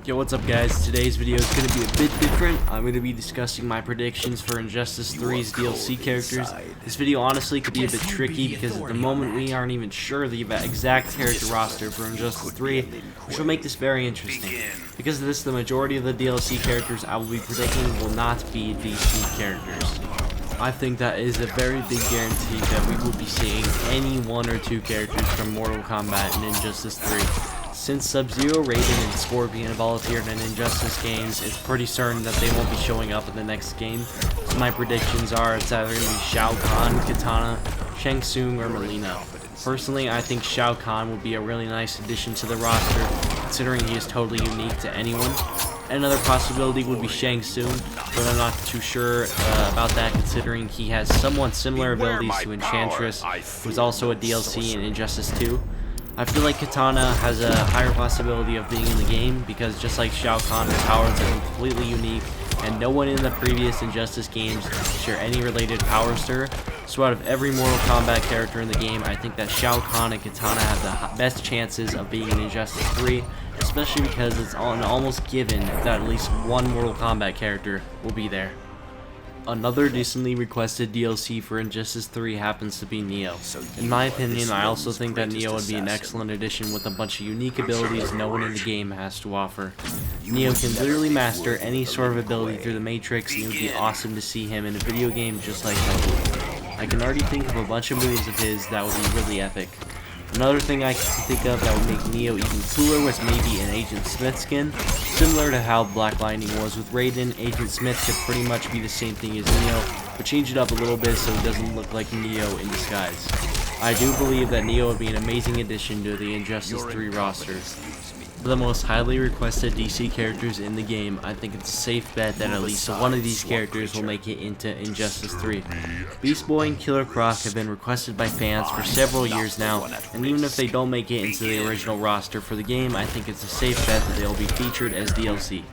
Yo, what's up guys? Today's video is going to be a bit different. I'm going to be discussing my predictions for Injustice 3's DLC characters. This video honestly could be a bit tricky because at the moment we aren't even sure the exact character roster for Injustice 3, which will make this very interesting. Because of this, the majority of the DLC characters I will be predicting will not be DC characters. I think that is a very big guarantee that we will be seeing any one or two characters from Mortal Kombat and Injustice 3. Since Sub-Zero, Raiden, and Scorpion have all appeared in Injustice games, it's pretty certain that they won't be showing up in the next game. So my predictions are it's either going to be Shao Kahn, Kitana, Shang Tsung, or Mileena. Personally, I think Shao Kahn will be a really nice addition to the roster, considering he is totally unique to anyone. Another possibility would be Shang Tsung, but I'm not too sure about that considering he has somewhat similar abilities to Enchantress, who is also a DLC in Injustice 2. I feel like Kitana has a higher possibility of being in the game because just like Shao Kahn, her powers are completely unique and no one in the previous Injustice games share any related powers to her. So out of every Mortal Kombat character in the game, I think that Shao Kahn and Kitana have the best chances of being in Injustice 3, especially because it's almost given that at least one Mortal Kombat character will be there. Another decently requested DLC for Injustice 3 happens to be Neo. In my opinion, I also think that Neo would be an excellent addition with a bunch of unique abilities no one in the game has to offer. Neo can literally master any sort of ability through the Matrix, and it would be awesome to see him in a video game just like that. I can already think of a bunch of moves of his that would be really epic. Another thing I can think of that would make Neo even cooler was maybe an Agent Smith skin. Similar to how Black Lightning was with Raiden, Agent Smith could pretty much be the same thing as Neo, but change it up a little bit so it doesn't look like Neo in disguise. I do believe that Neo would be an amazing addition to the Injustice 3 roster. For the most highly requested DC characters in the game, I think it's a safe bet that at least one of these characters will make it into Injustice 3. Beast Boy and Killer Croc have been requested by fans for several years now, and even if they don't make it into the original roster for the game, I think it's a safe bet that they'll be featured as DLC.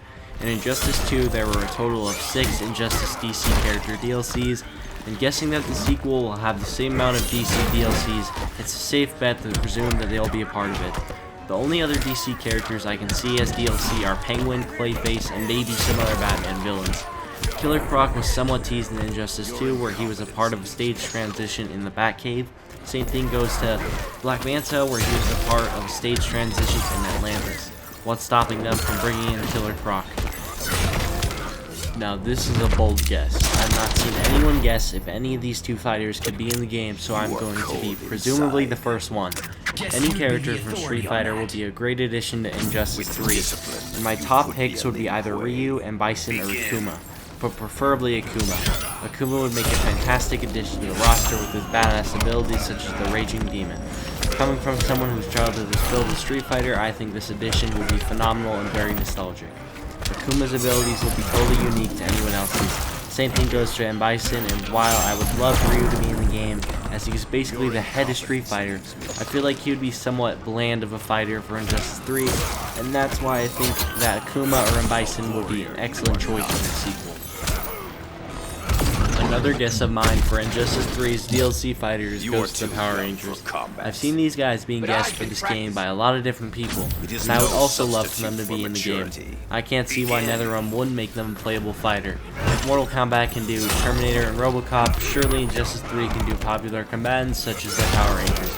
In Injustice 2, there were a total of 6 Injustice DC character DLCs, and guessing that the sequel will have the same amount of DC DLCs, it's a safe bet to presume that they'll be a part of it. The only other DC characters I can see as DLC are Penguin, Clayface, and maybe some other Batman villains. Killer Croc was somewhat teased in Injustice 2, where he was a part of a stage transition in the Batcave. Same thing goes to Black Manta, where he was a part of a stage transition in Atlantis. What's stopping them from bringing in Killer Croc? Now this is a bold guess. I've not seen anyone guess if any of these two fighters could be in the game, so I'm going to be presumably the first one. Any character from Street Fighter will be a great addition to Injustice 3, and my top picks would be either Ryu, and Bison, or Akuma, but preferably Akuma. Akuma would make a fantastic addition to the roster with his badass abilities such as the Raging Demon. Coming from someone whose childhood was filled with Street Fighter, I think this addition would be phenomenal and very nostalgic. Akuma's abilities will be totally unique to anyone else's. Same thing goes to M. Bison, and while I would love Ryu to be in the game, as he's basically the head of Street Fighter, I feel like he would be somewhat bland of a fighter for Injustice 3, and that's why I think that Akuma or M. Bison would be an excellent choice in the sequel. Another guess of mine for Injustice 3's DLC fighters goes to the Power Rangers. I've seen these guys being guessed for this game by a lot of different people, and I would also love for them to be in the game. I can't see why NetherRealm wouldn't make them a playable fighter. If Mortal Kombat can do Terminator and Robocop, surely Injustice 3 can do popular combatants such as the Power Rangers.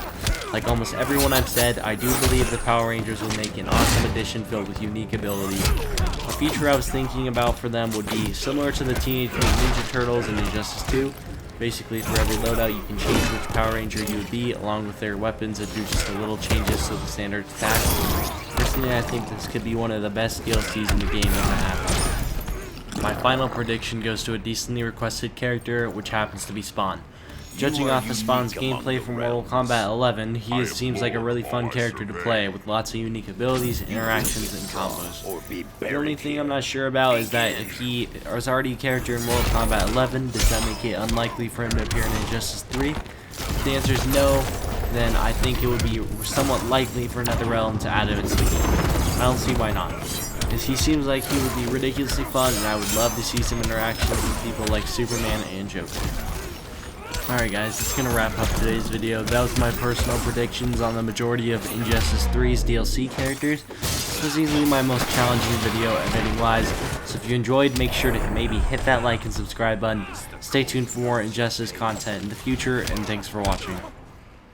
Like almost everyone I've said, I do believe the Power Rangers will make an awesome addition filled with unique abilities. A feature I was thinking about for them would be similar to the Teenage Mutant Ninja Turtles in Injustice 2. Basically, for every loadout, you can change which Power Ranger you would be, along with their weapons, and do just a little changes to the standard attack. Personally, I think this could be one of the best DLCs in the game when that happens. My final prediction goes to a decently requested character, which happens to be Spawn. Judging off of Spawn's gameplay from Mortal Kombat 11, he seems like a really fun character to play, with lots of unique abilities, interactions, and combos. The only thing I'm not sure about is that if he is already a character in Mortal Kombat 11, does that make it unlikely for him to appear in Injustice 3? If the answer is no, then I think it would be somewhat likely for NetherRealm to add him into the game. I don't see why not, as he seems like he would be ridiculously fun, and I would love to see some interactions with people like Superman and Joker. Alright guys, that's going to wrap up today's video. That was my personal predictions on the majority of Injustice 3's DLC characters. This was easily my most challenging video editing-wise, so if you enjoyed, make sure to maybe hit that like and subscribe button. Stay tuned for more Injustice content in the future, and thanks for watching.